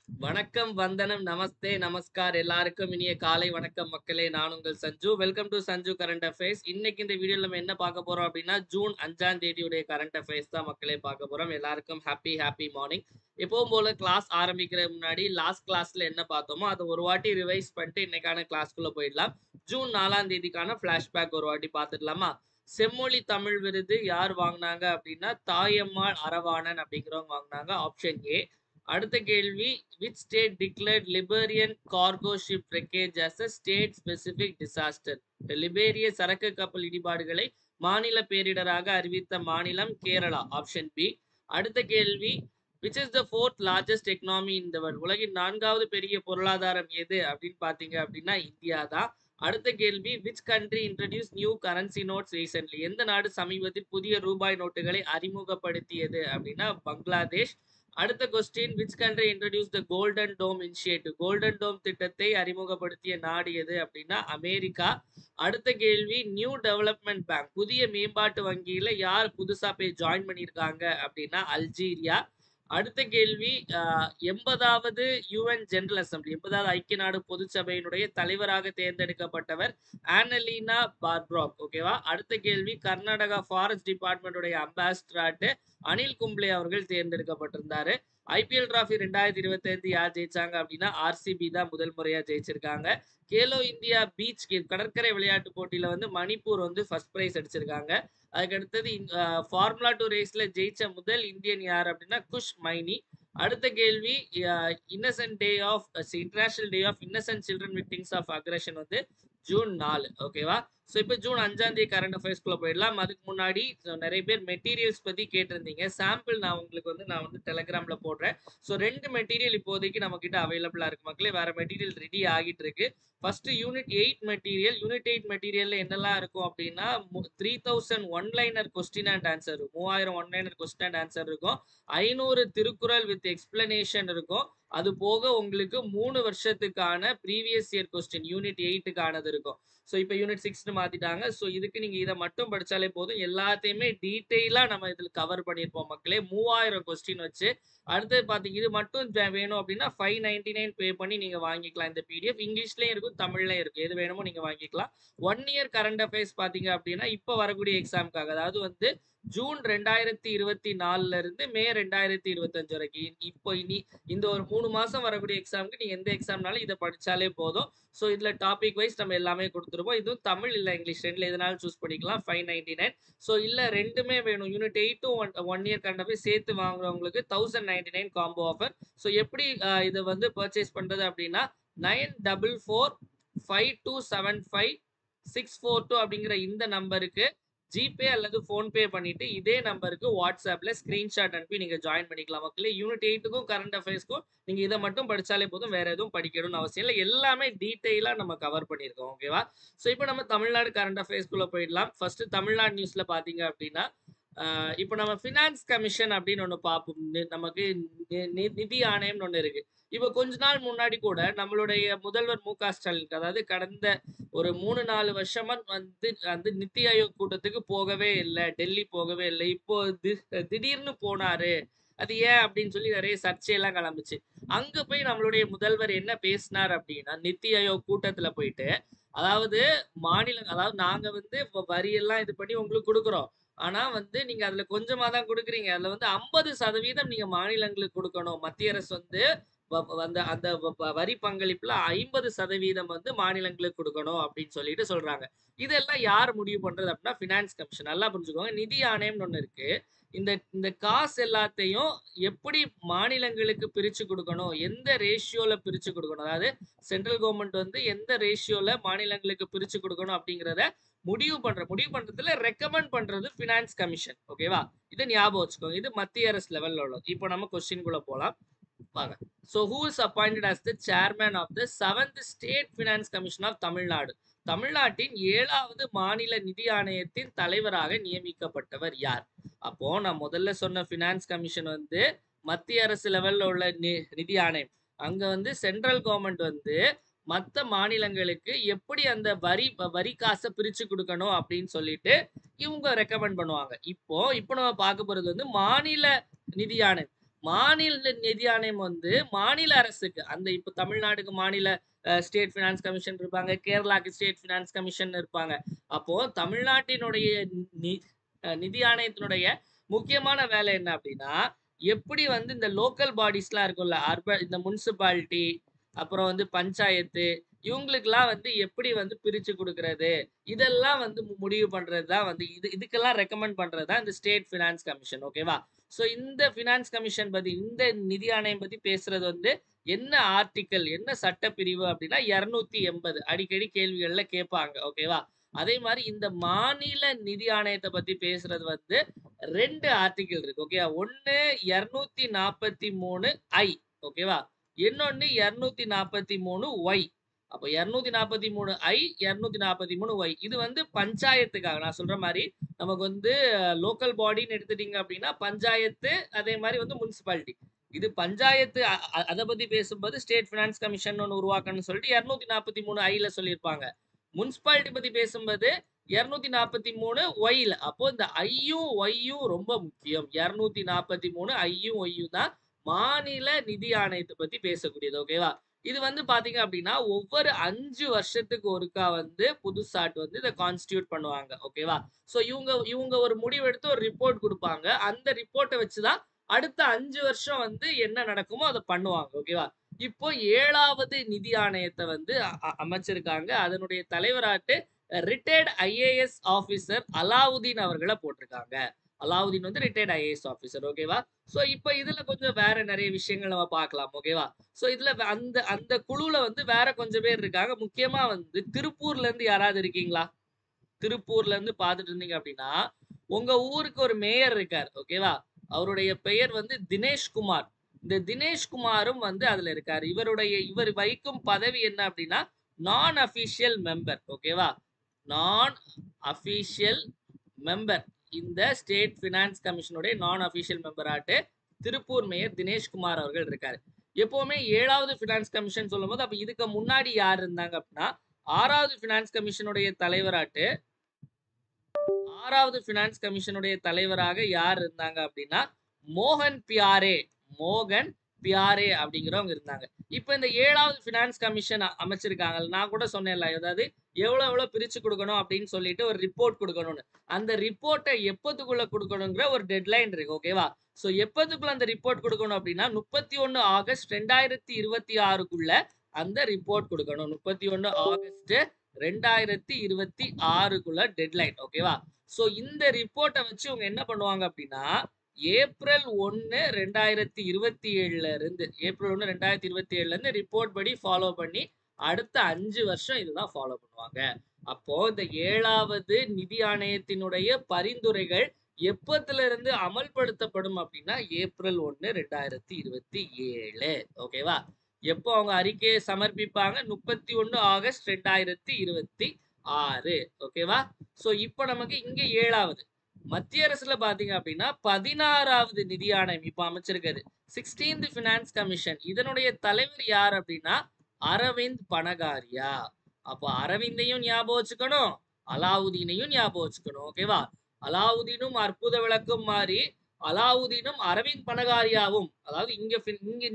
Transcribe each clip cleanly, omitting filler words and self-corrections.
வணக்கம், வந்தனம், நமஸ்தே, நமஸ்கார் எல்லாருக்கும் இனிய காலை வணக்கம் மக்களே. நான் உங்கள் Sanju. Welcome to Sanju current affairs. இன்னைக்கு இந்த வீடியோல நம்ம என்ன பார்க்க போறோம் அப்படின்னா, ஜூன் 5ஆம் தேதியுடைய கரண்ட் அஃபேர்ஸ் தான் மக்களே பார்க்க போறோம். எல்லாருக்கும் ஹாப்பி மார்னிங். எப்பவும் போல கிளாஸ் ஆரம்பிக்கிற முன்னாடி லாஸ்ட் கிளாஸ்ல என்ன பார்த்தோமோ அதை ஒரு வாட்டி ரிவைஸ் பண்ணிட்டு இன்னைக்கான கிளாஸ்க்குள்ள போயிடலாம். ஜூன் 4ஆம் தேதிக்கான பிளாஷ்பேக் ஒரு வாட்டி பார்த்துடலாமா? செம்மொழி தமிழ் விருது யார் வாங்கினாங்க அப்படின்னா, தாயம்மாள் அரவாணன் அப்படிங்கிறவங்க வாங்கினாங்க. Option A. அடுத்த கேள்வி, which state declared Liberian cargo ship wreckage as a state specific disaster? லிபேரிய சரக்கு கப்பல் இடிபாடுகளை மாநில பேரிடராக அறிவித்த மாநிலம் கேரளா. Option B. அடுத்த கேள்வி, which is the fourth largest economy in the world? உலகின் 4வது பெரிய பொருளாதாரம் எது அப்படின்னு பாத்தீங்க அப்படின்னா இந்தியா தான். அடுத்த கேள்வி, which country introduced new currency notes recently? எந்த நாடு சமீபத்தில் புதிய ரூபாய் நோட்டுகளை அறிமுகப்படுத்தியது அப்படின்னா பங்களாதேஷ். அடுத்த question, which country introduced the golden dome initiative? Golden dome திட்டத்தை அறிமுகப்படுத்திய நாடு எது அப்படின்னா அமெரிக்கா. அடுத்த கேள்வி, நியூ டெவலப்மெண்ட் பேங்க் புதிய மேம்பாட்டு வங்கியில யார் புதுசா போய் ஜாயின் பண்ணியிருக்காங்க அப்படின்னா அல்ஜீரியா. அடுத்த கேள்வி, 80வது யுஎன் ஜெனரல் அசம்பிளி 80வது ஐக்கிய நாடு பொதுச்சபையினுடைய தலைவராக தேர்ந்தெடுக்கப்பட்டவர் ஆனலீனா பார்ப்ராக். ஓகேவா? அடுத்த கேள்வி, கர்நாடகா ஃபாரஸ்ட் டிபார்ட்மெண்ட்டுடைய அம்பாசிடராட்டு அனில் கும்ப்ளே அவர்கள் தேர்ந்தெடுக்கப்பட்டிருந்தாரு. ஐபிஎல் டிராஃபி 2025 யார் ஜெயிச்சாங்க அப்படின்னா ஆர்சிபி தான் முதல் முறையா ஜெயிச்சிருக்காங்க. கேலோ இந்தியா பீச் கேம் கடற்கரை விளையாட்டு போட்டியில வந்து மணிப்பூர் வந்து ஃபர்ஸ்ட் பிரைஸ் அடிச்சிருக்காங்க. அதுக்கு அடுத்தது ஃபார்முலா 2 ரேஸ்ல ஜெயிச்ச முதல் இந்தியன் யார் அப்படின்னா குஷ் மைனி. அடுத்த கேள்வி, innocent day of international day of innocent children victims of aggression வந்து ஜூன் 4. ஓகேவா? ஸோ இப்போ ஜூன் 5ஆம் தேதி கரண்ட் அஃபேர்ஸ்குள்ள போயிடலாம். அதுக்கு முன்னாடி நிறைய பேர் மெட்டீரியல்ஸ் பத்தி கேட்டிருந்தீங்க. சாம்பிள் நான் உங்களுக்கு டெலிகிராம்ல போடுறேன். ஸோ 2 மெட்டீரியல் இப்போதைக்கு நம்ம கிட்ட அவைலபிளா இருக்கு மக்களே. வேற மெட்டீரியல் ரெடி ஆகிட்டு இருக்கு. First unit 8 material. யூனிட் 8 மெட்டீரியல்ல என்னெல்லாம் இருக்கும் அப்படின்னா 3000 one-liner question and answer, 3000 one-liner question and answer இருக்கும். 500 திருக்குறள் வித் எக்ஸ்பிளனேஷன் இருக்கும். அது போக உங்களுக்கு 3 வருஷத்துக்கான ப்ரீவியஸ் இயர் கொஸ்டின் யூனிட் 8க்கானது இருக்கும். ஸோ இப்போ யூனிட் 6 மாத்திட்டாங்க. ஸோ இதுக்கு நீங்க இதை மட்டும் படிச்சாலே போதும். எல்லாத்தையுமே டீட்டெயிலா நம்ம இதில் கவர் பண்ணியிருப்போம் மக்களே. 3000 கொஸ்டின் வச்சு. அடுத்தது பாத்தீங்க, இது மட்டும் வேணும் அப்படின்னா 599 பே பண்ணி நீங்க வாங்கிக்கலாம். இந்த பிடிஎஃப் இங்கிலீஷ்லயும் இருக்கும், தமிழ்லயும் இருக்கும். எது வேணுமோ நீங்க வாங்கிக்கலாம். 1 இயர் கரண்ட் அஃபேர்ஸ் பாத்தீங்க அப்படின்னா இப்ப வரக்கூடிய எக்ஸாமுக்காக, அதாவது வந்து ஜூன் 2024 இருந்து மே 2025 வரைக்கும் இப்போ இனி இந்த ஒரு 3 மாசம் வரக்கூடிய எக்ஸாமுக்கு நீங்க எந்த எக்ஸாம்னாலும் இதை படிச்சாலே போதும். ஸோ இதுல டாபிக் வைஸ் நம்ம எல்லாமே கொடுத்துருப்போம். இதுவும் தமிழ் இல்ல இங்கிலீஷ் ரெண்டுல எதனாலும் சூஸ் பண்ணிக்கலாம். 599. ஸோ இல்ல ரெண்டுமே வேணும், யூனிட் 8ம் 1 இயர் கரண்ட் அஃபேர்ஸ் சேர்த்து வாங்குறவங்களுக்கு 1099 காம்போ ஆஃபர். ஸோ எப்படி இதை வந்து பர்ச்சேஸ் பண்றது அப்படின்னா 9452755642 அப்படிங்கிற இந்த நம்பருக்கு ஜிபே அல்லது போன்பே பண்ணிட்டு இதே நம்பருக்கு வாட்ஸ்அப்ல ஸ்கிரீன்ஷாட் அனுப்பி நீங்க ஜாயின் பண்ணிக்கலாம் மக்களே. யூனிட் 8க்கும் கரண்ட் அஃபேர்ஸ்க்கும் நீங்க இதை மட்டும் படிச்சாலே போதும், வேற எதுவும் படிக்கணும்னு அவசியம் இல்லை. எல்லாமே டீட்டெயிலா நம்ம கவர் பண்ணியிருக்கோம். ஓகேவா? ஸோ இப்போ நம்ம தமிழ்நாடு கரண்ட் அஃபேர்ஸ்குள்ள போயிடலாம். ஃபர்ஸ்ட் தமிழ்நாடு நியூஸ்ல பாத்தீங்க அப்படின்னா இப்போ நம்ம ஃபினான்ஸ் கமிஷன் அப்படின்னு ஒண்ணு பார்ப்போம். நமக்கு நிதி ஆணையம்னு ஒண்ணு இருக்கு. இப்போ கொஞ்ச நாள் முன்னாடி கூட நம்மளுடைய முதல்வர் மு.க. ஸ்டாலின், அதாவது கடந்த ஒரு 3-4 வருஷமா வந்து அந்த நித்தி ஆயோக் கூட்டத்துக்கு போகவே இல்லை, டெல்லி போகவே இல்லை. இப்போ திடீர்னு போனாரு. அது ஏன் அப்படின்னு சொல்லி நிறைய சர்ச்சையெல்லாம் கிளம்புச்சு. அங்க போய் நம்மளுடைய முதல்வர் என்ன பேசினார் அப்படின்னா, நித்தி ஆயோக் கூட்டத்துல போயிட்டு, அதாவது அதாவது நாங்க வந்து வரியெல்லாம் இது பண்ணி உங்களுக்கு கொடுக்குறோம். ஆனா வந்து நீங்க அதுல கொஞ்சமா தான் கொடுக்குறீங்க. அதுல வந்து 50% நீங்க மாநிலங்களுக்கு கொடுக்கணும். மத்திய அரசு வந்து அந்த அந்த வரி பங்களிப்புல 50% வந்து மாநிலங்களுக்கு கொடுக்கணும் அப்படின்னு சொல்லிட்டு சொல்றாங்க. இதெல்லாம் யார் முடிவு பண்றது அப்படின்னா பினான்ஸ் கமிஷன். நல்லா புரிஞ்சுக்கோங்க. நிதி ஆணையம்னு ஒண்ணு இருக்கு. இந்த இந்த காசு எல்லாத்தையும் எப்படி மாநிலங்களுக்கு பிரிச்சு கொடுக்கணும், எந்த ரேஷியோல பிரிச்சு கொடுக்கணும், அதாவது சென்ட்ரல் கவர்மெண்ட் வந்து எந்த ரேஷியோல மாநிலங்களுக்கு பிரிச்சு கொடுக்கணும் அப்படிங்கிறத முடிவு பண்றதுல ரெக்கமெண்ட் பண்றது பினான்ஸ் கமிஷன். ஓகேவா? இதை ஞாபகம் வச்சுக்கோங்க. இது மத்திய அரசு லெவல்ல உள்ளது. இப்போ நம்ம கொஸ்டின் குள்ள போலாம் வாங்க. So who is appointed as the chairman of the 7th State Finance Commission of Tamil Nadu? தமிழ்நாட்டின் 7வது மாநில நிதி ஆணையத்தின் தலைவராக நியமிக்கப்பட்டவர் யார்? அப்போ நான் முதல்ல சொன்ன பினான்ஸ் கமிஷன் வந்து மத்திய அரசு லெவல்ல உள்ள நிதி ஆணையம். அங்க வந்து சென்ட்ரல் கவர்மெண்ட் வந்து மத்த மாநிலங்களுக்கு எப்படி அந்த வரி காசை பிரிச்சு கொடுக்கணும் அப்படின்னு சொல்லிட்டு இவங்க ரெக்கமெண்ட் பண்ணுவாங்க. இப்போ நம்ம பார்க்க போறது வந்து மாநில நிதி ஆணையம். மாநில நிதி ஆணையம் வந்து மாநில அரசுக்கு அந்த இப்ப தமிழ்நாடுக்கு மாநில ஸ்டேட் ஃபினான்ஸ் கமிஷன் இருப்பாங்க, கேரளாக்கு ஸ்டேட் ஃபினான்ஸ் கமிஷன் இருப்பாங்க. அப்போ தமிழ்நாட்டினுடைய நிதி ஆணையத்தினுடைய முக்கியமான வேலை என்ன அப்படின்னா, எப்படி வந்து இந்த லோக்கல் பாடிஸ்லாம் இருக்கும்ல, இந்த முனிசிபாலிட்டி, அப்புறம் வந்து பஞ்சாயத்து, இவங்களுக்கெல்லாம் வந்து எப்படி வந்து பிரிச்சு குடுக்குறது, இதெல்லாம் வந்து முடிவு பண்றது தான் வந்து இதுக்கெல்லாம் ரெக்கமெண்ட் பண்றது தான் இந்த ஸ்டேட் ஃபினான்ஸ் கமிஷன். ஓகேவா? ஸோ இந்த ஃபினான்ஸ் கமிஷன் பத்தி, இந்த நிதி ஆணையம் பத்தி பேசுறது வந்து என்ன ஆர்டிக்கல், என்ன சட்டப்பிரிவு அப்படின்னா 280. அடிக்கடி கேள்விகள்ல கேட்பாங்க. ஓகேவா? அதே மாதிரி இந்த மாநில நிதி ஆணையத்தை பத்தி பேசுறது வந்து 2 ஆர்டிக்கல் இருக்கு. ஓகேவா? ஒண்ணு 243 ஐ. ஓகேவா? இன்னொன்னு 243 ஒய். அப்ப 243 ஐ, 243 ஒய். இது வந்து பஞ்சாயத்துக்காக நான் சொல்ற மாதிரி நமக்கு வந்து லோக்கல் பாடின்னு எடுத்துட்டீங்க அப்படின்னா பஞ்சாயத்து, அதே மாதிரி வந்து முனிசிபாலிட்டி. இது பஞ்சாயத்து அதை பத்தி பேசும்போது ஸ்டேட் ஃபினான்ஸ் கமிஷன் ஒன்று உருவாக்கணும்னு சொல்லிட்டு 243 ஐல சொல்லியிருப்பாங்க. முனிசிபாலிட்டி பத்தி பேசும்போது 243 ஒய்ல. அப்போ இந்த ஐயும் ஒய்யும் ரொம்ப முக்கியம். 243 ஐயும் ஒய்யும் தான் மாநில நிதி ஆணையத்தை பத்தி பேசக்கூடியது. ஓகேவா? இது வந்து பாத்தீங்க அப்படின்னா ஒவ்வொரு 5 வருஷத்துக்கு ஒருக்கா வந்து புதுசாட்டு வந்து இதை கான்ஸ்டியூட் பண்ணுவாங்க. ஓகேவா? சோ இவங்க ஒரு முடிவெடுத்து ஒரு ரிப்போர்ட் கொடுப்பாங்க. அந்த ரிப்போர்ட்டை வச்சுதான் அடுத்த 5 வருஷம் வந்து என்ன நடக்குமோ அதை பண்ணுவாங்க. ஓகேவா? இப்போ 7வது நிதி ஆணையத்தை வந்து அமைச்சிருக்காங்க. அதனுடைய தலைவராட்டு ரிட்டையர்ட் ஐஏஎஸ் ஆபீசர் அலாவுதீன் அவர்களை போட்டிருக்காங்க. அலாவுதீன் வந்து ரிட்டையர்ட் ஐஏஎஸ் ஆபீசர். ஓகேவா? சோ இப்ப இதுல கொஞ்சம் வேற நிறைய விஷயங்கள் நம்ம பார்க்கலாம். ஓகேவா? சோ இதுல அந்த அந்த குழுல வந்து வேற கொஞ்சம் பேர் இருக்காங்க. முக்கியமா வந்து திருப்பூர்ல இருந்து யாராவது இருக்கீங்களா? திருப்பூர்ல இருந்து பாத்துட்டு இருந்தீங்க அப்படின்னா உங்க ஊருக்கு ஒரு மேயர் இருக்கார். ஓகேவா? அவருடைய பெயர் வந்து தினேஷ்குமார். இந்த தினேஷ்குமாரும் வந்து அதுல இருக்காரு. இவர் வகிக்கும் பதவி என்ன அப்படின்னா நான் அபிஷியல் மெம்பர். ஓகேவா? நான் அபிஷியல் மெம்பர். இந்த ஸ்டேட் பினான்ஸ் கமிஷனுடைய நான் அபிஷியல் மெம்பர் ஆட்டு திருப்பூர் மேயர் தினேஷ்குமார் அவர்கள் இருக்காரு. எப்பவுமே 7வது பினான்ஸ் கமிஷன் சொல்லும் போது அப்ப இதுக்கு முன்னாடி யார் இருந்தாங்க அப்படின்னா 6வது பினான்ஸ் கமிஷனுடைய தலைவராட்டு 6வது பினான்ஸ் கமிஷனுடைய தலைவராக யார் இருந்தாங்க அப்படின்னா மோகன் பியாரே அப்படிங்கிறவங்க இருந்தாங்க. இப்ப இந்த 7வது பினான்ஸ் கமிஷன் அமைச்சிருக்காங்க. நான் கூட சொன்னேன்ல, அதாவது எவ்வளவு பிரிச்சு கொடுக்கணும் அப்படின்னு சொல்லிட்டு ஒரு ரிப்போர்ட் கொடுக்கணும்னு. அந்த ரிப்போர்ட்டை எப்பத்துக்குள்ள கொடுக்கணுங்கிற ஒரு டெட்லைன் இருக்கு. ஓகேவா? சோ எப்பத்துக்குள்ள அந்த ரிப்போர்ட் கொடுக்கணும் அப்படின்னா 31 ஆகஸ்ட் 2026க்குள்ள அந்த ரிப்போர்ட் கொடுக்கணும். 31 ஆகஸ்ட் 2026க்குள்ள டெட்லைன். ஓகேவா? சோ இந்த ரிப்போர்ட்டை வச்சு இவங்க என்ன பண்ணுவாங்க அப்படின்னா ஏப்ரல் 1 2027ல இருந்து ஏப்ரல் 1 2027ல இருந்து ரிப்போர்ட் படி ஃபாலோ பண்ணி அடுத்த 5 வருஷம் இதுதான் ஃபாலோ பண்ணுவாங்க. அப்போ இந்த 7வது நிதி ஆணையத்தினுடைய பரிந்துரைகள் எப்பத்துல இருந்து அமல்படுத்தப்படும் அப்படின்னா ஏப்ரல் 1 2027. ஓகேவா? எப்போ அவங்க அறிக்கையை சமர்ப்பிப்பாங்க 31 ஆகஸ்ட் 2026. ஓகேவா? சோ இப்போ நமக்கு இங்க 7வது மத்திய அரசுல பாத்தீங்க அப்படின்னா 16வது நிதி ஆணையம் இப்ப அமைச்சிருக்காரு 16th பினான்ஸ் கமிஷன். இதனுடைய தலைவர் யார் அப்படின்னா அரவிந்த் பனகாரியா. அப்போ அரவிந்தையும் ஞாபகம் வச்சுக்கணும், அலாவுதீனையும் ஞாபகம் வச்சுக்கணும். ஓகேவா? அலாவுதீனும் அற்புத விளக்கம் மாதிரி அலாவுதீனும் அரவிந்த் பனகாரியாவும், அதாவது இங்க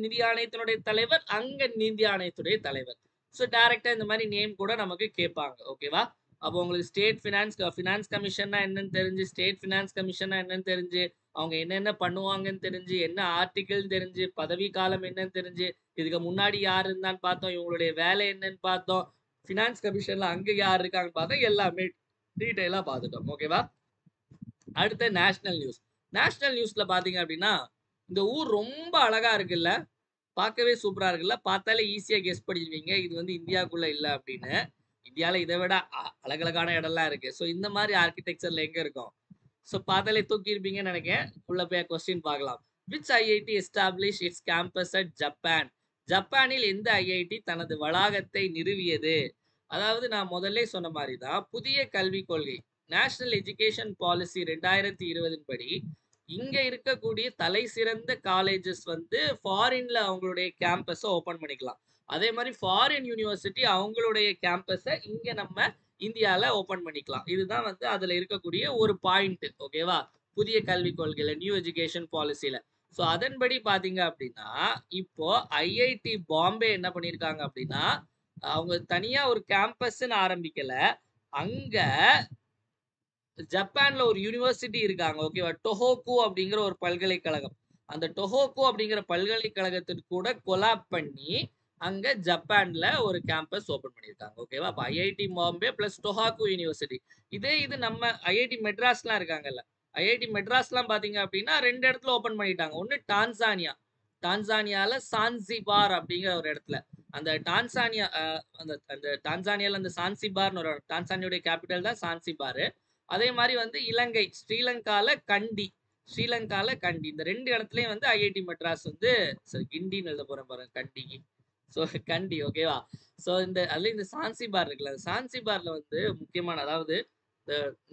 நிதி ஆணையத்தினுடைய தலைவர், அங்க நிதி ஆணையத்துடைய தலைவர். ஸோ டைரக்டா இந்த மாதிரி நேம் கூட நமக்கு கேட்பாங்க. ஓகேவா? அப்போ உங்களுக்கு ஸ்டேட் ஃபினான்ஸ் கமிஷன்னா என்னன்னு தெரிஞ்சு, ஸ்டேட் ஃபினான்ஸ் கமிஷன்னா என்னன்னு தெரிஞ்சு, அவங்க என்னென்ன பண்ணுவாங்கன்னு தெரிஞ்சு, என்ன ஆர்டிகல் தெரிஞ்சு, பதவி காலம் என்னன்னு தெரிஞ்சு, இதுக்கு முன்னாடி யார் இருந்தான்னு பார்த்தோம், இவங்களுடைய வேலை என்னன்னு பார்த்தோம், ஃபினான்ஸ் கமிஷன்ல அங்க யார் இருக்காங்கன்னு பார்த்தோம், எல்லாமே டீட்டெயிலா பார்த்துட்டோம். ஓகேவா? அடுத்த நேஷனல் நியூஸ்ல பாத்தீங்க அப்படின்னா இந்த ஊர் ரொம்ப அழகா இருக்குல்ல, பார்க்கவே சூப்பரா இருக்குல்ல, பார்த்தாலே ஈஸியா கெஸ் பண்ணிடுவீங்க இது வந்து இந்தியாக்குள்ள இல்ல அப்படின்னு. இந்தியால இதை விட அழகழகான இடம்லாம் இருக்கு. ஸோ இந்த மாதிரி ஆர்கிடெக்சர்ல எங்க இருக்கும்? ஸோ பார்த்தாலே தூக்கி இருப்பீங்கன்னு நினைக்கிறேன். உள்ள போய் கொஸ்டின் பார்க்கலாம். Which IIT establish it's campus at Japan? ஜப்பானில் எந்த ஐஐடி தனது வளாகத்தை நிறுவியது? அதாவது நான் முதல்ல சொன்ன மாதிரி தான் புதிய கல்விக் கொள்கை நேஷனல் எஜுகேஷன் பாலிசி 2020 படி இங்க இருக்கக்கூடிய தலை சிறந்த காலேஜஸ் வந்து ஃபாரின்ல அவங்களுடைய கேம்பஸை ஓபன் பண்ணிக்கலாம். அதே மாதிரி ஃபாரின் யூனிவர்சிட்டி அவங்களுடைய கேம்பஸை இங்க நம்ம இந்தியால ஓபன் பண்ணிக்கலாம். இதுதான் வந்து அதுல இருக்கக்கூடிய ஒரு பாயிண்ட். ஓகேவா? புதிய கல்விக் கொள்கையில, நியூ எஜுகேஷன் பாலிசியில. ஸோ அதன்படி பார்த்தீங்க அப்படின்னா இப்போ ஐஐடி பாம்பே என்ன பண்ணியிருக்காங்க அப்படின்னா அவங்க தனியா ஒரு கேம்பஸ்ன்னு ஆரம்பிக்கல. அங்க ஜப்பான்ல ஒரு யூனிவர்சிட்டி இருக்காங்க. ஓகேவா? டொஹோக்கு அப்படிங்கிற ஒரு பல்கலைக்கழகம். அந்த டொஹோக்கு அப்படிங்கிற பல்கலைக்கழகத்துக்கு கூட கொலாப் பண்ணி அங்க ஜப்பான்ல ஒரு கேம்பஸ் ஓபன் பண்ணியிருக்காங்க. ஓகேவா? அப்ப ஐஐடி பாம்பே பிளஸ் டொஹாக்கு யூனிவர்சிட்டி. இது நம்ம ஐஐடி மெட்ராஸ்லாம் இருக்காங்கல்ல. ஐஐடி மெட்ராஸ்லாம் பாத்தீங்க அப்படின்னா 2 இடத்துல ஓபன் பண்ணிட்டாங்க. ஒன்னு டான்சானியா. டான்சானியால சான்சிபார் அப்படிங்கிற ஒரு இடத்துல. அந்த டான்சானியா அந்த அந்த டான்சானியால அந்த சான்சிபார்னு ஒரு டான்சானியாவுடைய கேபிட்டல் தான் சான்சிபார். அதே மாதிரி வந்து இலங்கை ஸ்ரீலங்கால கண்டி இந்த 2 இடத்துலயும் வந்து ஐஐடி மெட்ராஸ் வந்து கிண்டின்னு எழுத போறேன் பாருங்க கண்டிக்கு. ஸோ கண்டி ஓகேவா? ஸோ அதுல இந்த சான்சிபார் இருக்குல்ல, சான்சிபார்ல வந்து முக்கியமான அதாவது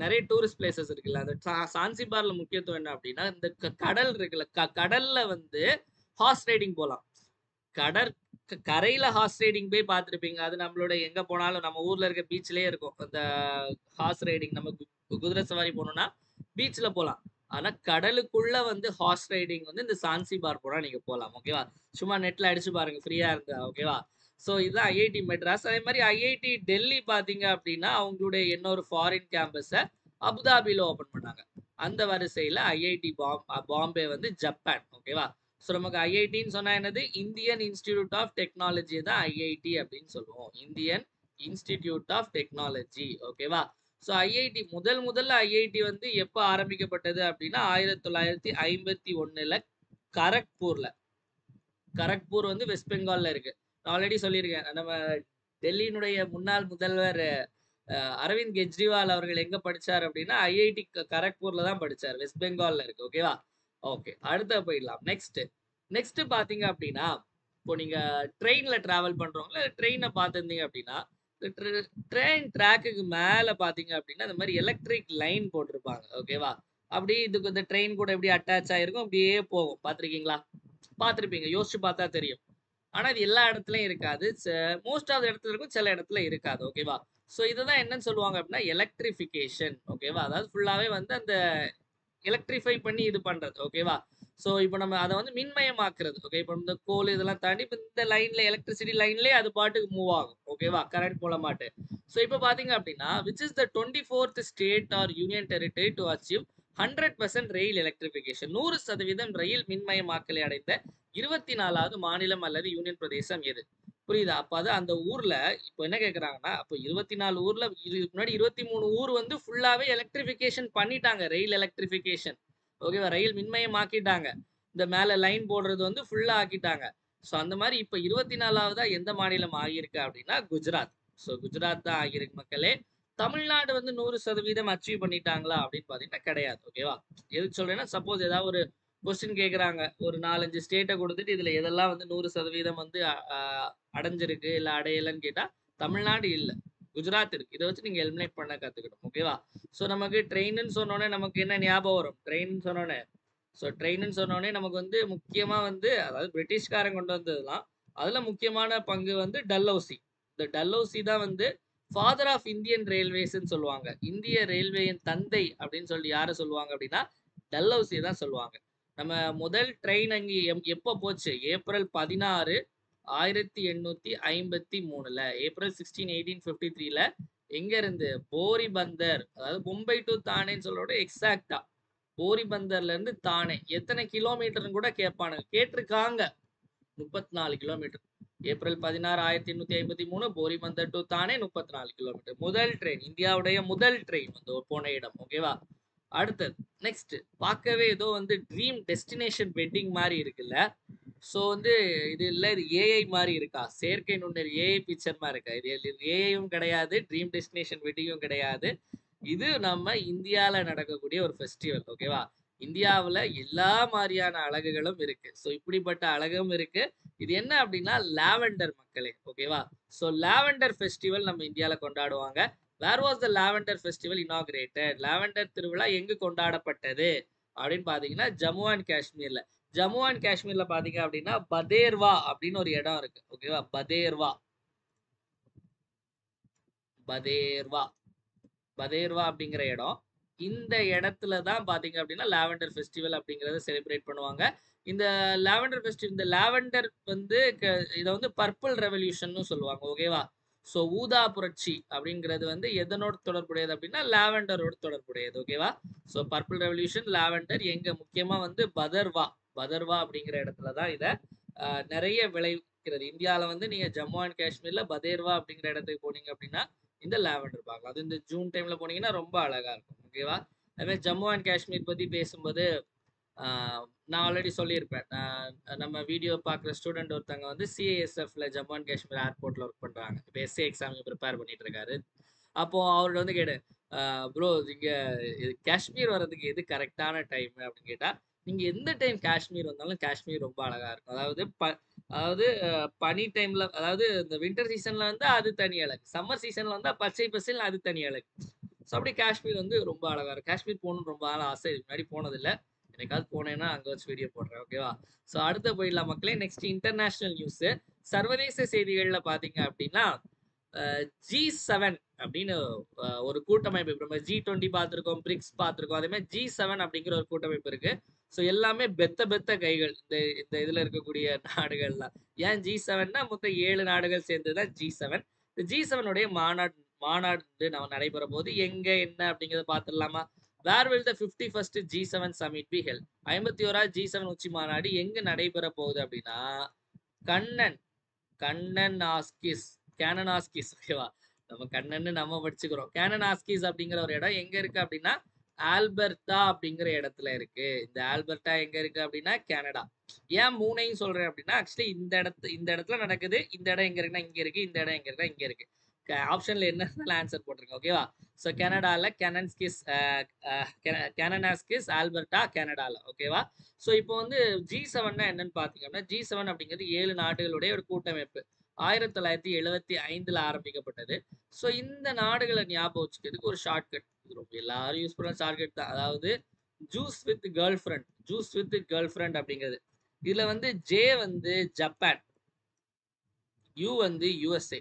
நிறைய டூரிஸ்ட் பிளேசஸ் இருக்குல்ல, அந்த சான்சிபார்ல முக்கியத்துவம் என்ன அப்படின்னா இந்த கடல் இருக்குல்ல, கடல்ல வந்து ஹார்ஸ் ரைடிங் போகலாம். கரையில ஹார்ஸ் ரைடிங் போய் பார்த்துருப்பீங்க. அது நம்மளோட எங்க போனாலும் நம்ம ஊர்ல இருக்க பீச்லயே இருக்கும். அந்த ஹார்ஸ் ரைடிங் நம்ம குதிரை சவாரி போகணும்னா பீச்ல போகலாம். ஆனா கடலுக்குள்ள வந்து ஹார்ஸ் ரைடிங் வந்து இந்த சான்சிபார் போனா நீங்க போகலாம். ஓகேவா? சும்மா நெட்ல அடிச்சு பாருங்க ஃப்ரீயா இருந்தா. ஓகேவா? ஸோ இதுதான் ஐஐடி மெட்ராஸ். அதே மாதிரி ஐஐடி டெல்லி பாத்தீங்க அப்படின்னா அவங்களுடைய இன்னொரு ஃபாரின் கேம்பஸை அபுதாபியில ஓபன் பண்ணாங்க. அந்த வரிசையில ஐஐடி பாம்பே வந்து ஜப்பான். ஓகேவா? ஸோ நமக்கு ஐஐடின்னு சொன்னா என்னது? இந்தியன் இன்ஸ்டிடியூட் ஆஃப் டெக்னாலஜி தான் ஐஐடி அப்படின்னு சொல்லுவோம். Indian Institute of Technology. ஓகேவா? ஸோ ஐஐடி முதல்ல ஐஐடி வந்து எப்போ ஆரம்பிக்கப்பட்டது அப்படின்னா 1951 கரக்பூர்ல. கரக்பூர் வந்து வெஸ்ட் பெங்கால்ல இருக்கு. நான் ஆல்ரெடி சொல்லியிருக்கேன். நம்ம டெல்லியினுடைய முன்னாள் முதல்வர் அரவிந்த் கெஜ்ரிவால் அவர்கள் எங்க படிச்சார் அப்படின்னா ஐஐடி கரக்பூர்ல தான் படிச்சார். வெஸ்ட் பெங்கால்ல இருக்கு. ஓகேவா? ஓகே, அடுத்த போயிடலாம். நெக்ஸ்ட் பாத்தீங்க அப்படின்னா இப்போ நீங்க ட்ரெயின்ல டிராவல் பண்றவங்கள ட்ரெயினை பார்த்துருந்தீங்க அப்படின்னா ட்ரெயின் ட்ராக்குக்கு மேல பாத்தீங்க அப்படின்னா இந்த மாதிரி எலக்ட்ரிக் லைன் போட்டிருப்பாங்க. ஓகேவா? அப்படி இதுக்கு இந்த ட்ரெயின் கூட எப்படி அட்டாச் ஆயிருக்கும் அப்படியே போகும். பார்த்துருக்கீங்களா? பார்த்துருப்பீங்க. யோசிச்சு பார்த்தா தெரியும். ஆனா இது எல்லா இடத்துலயும் இருக்காது. மோஸ்ட் ஆஃப் இடத்துல இருக்கும், சில இடத்துல இருக்காது. ஓகேவா? ஸோ இதுதான் என்னன்னு சொல்லுவாங்க அப்படின்னா எலக்ட்ரிஃபிகேஷன். ஓகேவா? அதாவது ஃபுல்லாவே வந்து அந்த எலக்ட்ரிஃபை பண்ணி இது பண்றது. ஓகேவா? ஸோ இப்போ நம்ம அதை வந்து மின்மயமாக்குறது. ஓகே, இப்போ இந்த கோல் இதெல்லாம் தாண்டி இப்போ இந்த லைன்ல எலக்ட்ரிசிட்டி லைன்லேயே அது பாட்டுக்கு மூவ் ஆகும். ஓகேவா? கரண்ட் போல மாட்டு. ஸோ இப்போ பாத்தீங்க அப்படின்னா which is the 24th state or union territory to achieve 100% rail electrification. 100% rail மின்மயமாக்கலை அடைந்த 24வது மாநிலம் அல்லது யூனியன் பிரதேசம் எது? புரியுதா? அப்ப அது அந்த ஊர்ல இப்போ என்ன கேக்குறாங்கன்னா, அப்போ 24 ஊர்ல இதுக்கு முன்னாடி 23 ஊர் வந்து ஃபுல்லாவே எலக்ட்ரிபிகேஷன் பண்ணிட்டாங்க. ரயில் எலக்ட்ரிபிகேஷன். ஓகேவா? ரயில் மின்மயமாக்கிட்டாங்க. இந்த மேல லைன் போடுறது வந்து ஃபுல்லா ஆக்கிட்டாங்க. ஸோ அந்த மாதிரி இப்போ 24வதா எந்த மாநிலம் ஆகியிருக்கு அப்படின்னா குஜராத். ஸோ குஜராத் தான் ஆகியிருக்கு மக்களே. தமிழ்நாடு வந்து 100% அச்சீவ் பண்ணிட்டாங்களா அப்படின்னு பாத்தீங்கன்னா கிடையாது. ஓகேவா? எதுக்கு சொல்றேன்னா சப்போஸ் ஏதாவது ஒரு கொஸ்டின் கேக்குறாங்க, ஒரு 4-5 ஸ்டேட்டை கொடுத்துட்டு இதுல எதெல்லாம் வந்து 100% வந்து அடைஞ்சிருக்கு இல்ல அடையலன்னு கேட்டா தமிழ்நாடு இல்ல, குஜராத் இருக்கு. இதை வச்சு நீங்க எலிமினேட் பண்ண கத்துக்கணும். ஓகேவா? ஸோ நமக்கு ட்ரெயின்னு சொன்னோடனே நமக்கு என்ன ஞாபகம் வரும்? ட்ரெயின் சொன்னோடனே நமக்கு வந்து முக்கியமா வந்து அதாவது பிரிட்டிஷ்காரன் கொண்டு வந்ததுலாம் அதுல முக்கியமான பங்கு வந்து டல்ஹவுசி. இந்த டல்ஹவுசி தான் வந்து ஃபாதர் ஆஃப் இந்தியன் ரயில்வேஸ்ன்னு சொல்லுவாங்க. இந்திய ரயில்வேயின் தந்தை அப்படின்னு சொல்லி யாரை சொல்லுவாங்க அப்படின்னா டல்ஹவுசி தான் சொல்லுவாங்க. நம்ம முதல் ட்ரெயின் அங்கே எப்போ போச்சு? ஏப்ரல் 16 1853ல, ஏப்ரல் 16 1853ல எங்க இருந்து? போரிபந்தர், அதாவது மும்பை டு தானேன்னு சொல்றோட எக்ஸாக்டா போரிபந்தர்ல இருந்து தானே எத்தனை கிலோமீட்டர்னு கூட கேட்டிருக்காங்க. 34 கிலோமீட்டர். ஏப்ரல் 16 1853 போரிபந்தர் டு தானே 34 கிலோமீட்டர். முதல் ட்ரெயின், இந்தியாவுடைய முதல் ட்ரெயின் வந்து போன இடம். ஓகேவா? அடுத்தது நெக்ஸ்ட் பார்க்கவே ஏதோ வந்து ட்ரீம் டெஸ்டினேஷன் வெட்டிங் மாதிரி இருக்குல்ல. ஸோ வந்து இது இல்லை, இது ஏஐ மாதிரி இருக்கா? செயற்கை நுண்ணறி ஏஐ பிக்சர் மாதிரி இருக்கா? இது ஏஐயும் கிடையாது, ட்ரீம் டெஸ்டினேஷன் வெட்டிங்கும் கிடையாது. இது நம்ம இந்தியால நடக்கக்கூடிய ஒரு ஃபெஸ்டிவல். ஓகேவா? இந்தியாவில் எல்லா மாதிரியான அழகுகளும் இருக்கு. ஸோ இப்படிப்பட்ட அழகும் இருக்கு. இது என்ன அப்படின்னா லாவெண்டர் மக்களே. ஓகேவா? ஸோ லாவெண்டர் ஃபெஸ்டிவல் நம்ம இந்தியாவில் கொண்டாடுவாங்க. Where was the lavender festival inaugurated? Lavender திருவிழா எங்கு கொண்டாடப்பட்டது அப்படின்னு பாத்தீங்கன்னா ஜம்மு அண்ட் காஷ்மீர்ல. ஜம்மு அண்ட் காஷ்மீர்ல பாத்தீங்க அப்படின்னா பதேர்வா அப்படின்னு ஒரு இடம் இருக்கு. ஓகேவா? பதேர்வா பதேர்வா பதேர்வா அப்படிங்கிற இடம் இந்த இடத்துல தான் பார்த்தீங்க அப்படின்னா, லாவெண்டர் ஃபெஸ்டிவல் அப்படிங்கிறத செலிப்ரேட் பண்ணுவாங்க. இந்த லாவெண்டர் ஃபெஸ்டிவல் இந்த லாவெண்டர் வந்து இத வந்து பர்பிள் ரெவல்யூஷன்னு சொல்லுவாங்க. ஓகேவா? ஸோ ஊதா புரட்சி அப்படிங்கிறது வந்து எதனோட தொடர்புடையது அப்படின்னா, லாவெண்டரோட தொடர்புடையது. ஓகேவா? ஸோ பர்பிள் ரெவல்யூஷன், லாவெண்டர் எங்க முக்கியமா வந்து பதர்வா, பதர்வா அப்படிங்கிற இடத்துல தான் இத நெறைய விளைவிக்கிறது. இந்தியால வந்து நீங்க ஜம்மு அண்ட் காஷ்மீர்ல பதேர்வா அப்படிங்கிற இடத்துக்கு போனீங்க அப்படின்னா, இந்த லாவெண்டர் பார்க்கலாம். அது இந்த ஜூன் டைம்ல போனீங்கன்னா ரொம்ப அழகா இருக்கும். ஓகேவா? அதே மாரி ஜம்மு அண்ட் காஷ்மீர் பத்தி பேசும்போது, ஆ நான் ஆல்ரெடி சொல்லியிருப்பேன். நம்ம வீடியோ பார்க்குற ஸ்டூடெண்ட் ஒருத்தவங்க வந்து சிஐஎஸ்எஃப்ல ஜம்மு அண்ட் காஷ்மீர் ஏர்போர்ட்ல ஒர்க் பண்றாங்க. இப்ப எஸ்ஏ எக்ஸாம்க்கு ப்ரிப்பேர் பண்ணிட்டு இருக்காரு. அப்போ அவர்ட்ட வந்து கேட்டேன், ப்ரோ இங்க காஷ்மீர் வர்றதுக்கு எது கரெக்ட்டான டைம் அப்படின்னு கேட்டா, நீங்க எந்த டைம் காஷ்மீர் வந்தாலும் காஷ்மீர் ரொம்ப அழகா இருக்கும். அதாவது பனி டைம்ல அதாவது இந்த வின்டர் சீசன்ல வந்தா அது தனி அழகு. சம்மர் சீசன்ல வந்தா பச்சை பசேல்னு அது தனி அழகு. ஸோ அப்படி காஷ்மீர் வந்து ரொம்ப அழகா இருக்கும். காஷ்மீர் போகணும்னு ரொம்ப நாள் ஆசை. இதுக்கு முன்னாடி போனதில்ல. என்னைக்காவது போனேன்னா அங்க வச்சு வீடியோ போடுறேன். ஓகேவா? ஸோ அடுத்து போயிடலாம் மக்களே. Next international news. சர்வதேச செய்திகள்ல பார்த்தீங்க அப்படின்னா, G7 அப்படின்னு ஒரு கூட்டமைப்பு. இப்ப நம்ம G20 பார்த்திருக்கோம், பிரிக்ஸ் பார்த்திருக்கோம். அதே மாதிரி G7 அப்படிங்கிற ஒரு கூட்டமைப்பு இருக்கு. ஸோ எல்லாமே பெத்த பெத்த கைகள். இந்த இந்த இதுல இருக்கக்கூடிய நாடுகள்லாம். ஏன் G7ன்னா மொத்தம் 7 நாடுகள் சேர்ந்தது தான் G7. இந்த G7 உடைய மாநாடு நம்ம நடைபெற போது எங்க என்ன அப்படிங்கிறத பார்த்துடலாமா? Where will the 51st G7 summit be held? 51வது G7 உச்சி மாநாடு எங்க நடைபெற போகுது அப்படின்னா, Kannan Kananaskis Kananaskis ஓகேவா? நம்ம கண்ணன்னு நம்ம படிச்சுக்கிறோம். கேனன் ஆஸ்கிஸ் அப்படிங்கிற ஒரு இடம் எங்க இருக்கு அப்படின்னா, ஆல்பர்டா அப்படிங்கிற இடத்துல இருக்கு. இந்த ஆல்பர்டா எங்க இருக்கு அப்படின்னா கனடா. ஏன் 3யும் சொல்றேன் அப்படின்னா, ஆக்சுவலி இந்த இடத்துல நடக்குது. இந்த இடம் எங்க இருக்குன்னா இங்க இருக்கு. இந்த இடம் எங்க இருக்குன்னா இங்க இருக்கு. ஆப்ஷன்ல என்ன இருந்தாலும் ஆன்சர் போட்டுருங்க. ஓகேவா? ஸோ கனடால கேனனாஸ்கிஸ் ஆல்பர்டா கனடால. ஓகேவா? ஸோ இப்போ வந்து G7ன்னா என்னன்னு பார்த்தீங்க அப்படின்னா, G7 அப்படிங்கிறது 7 நாடுகளுடைய ஒரு கூட்டமைப்பு. 1975ல ஆரம்பிக்கப்பட்டது. ஸோ இந்த நாடுகள ஞாபகம் வச்சுக்கிறதுக்கு ஒரு ஷார்ட்கட். இது ரொம்ப எல்லாரும் யூஸ் பண்ற ஷார்ட்கட் தான். அதாவது ஜூஸ் வித் கேர்ள் ஃபிரெண்ட் அப்படிங்கிறது. இதுல வந்து ஜே வந்து ஜப்பான், யூ வந்து யுஎஸ்ஏ,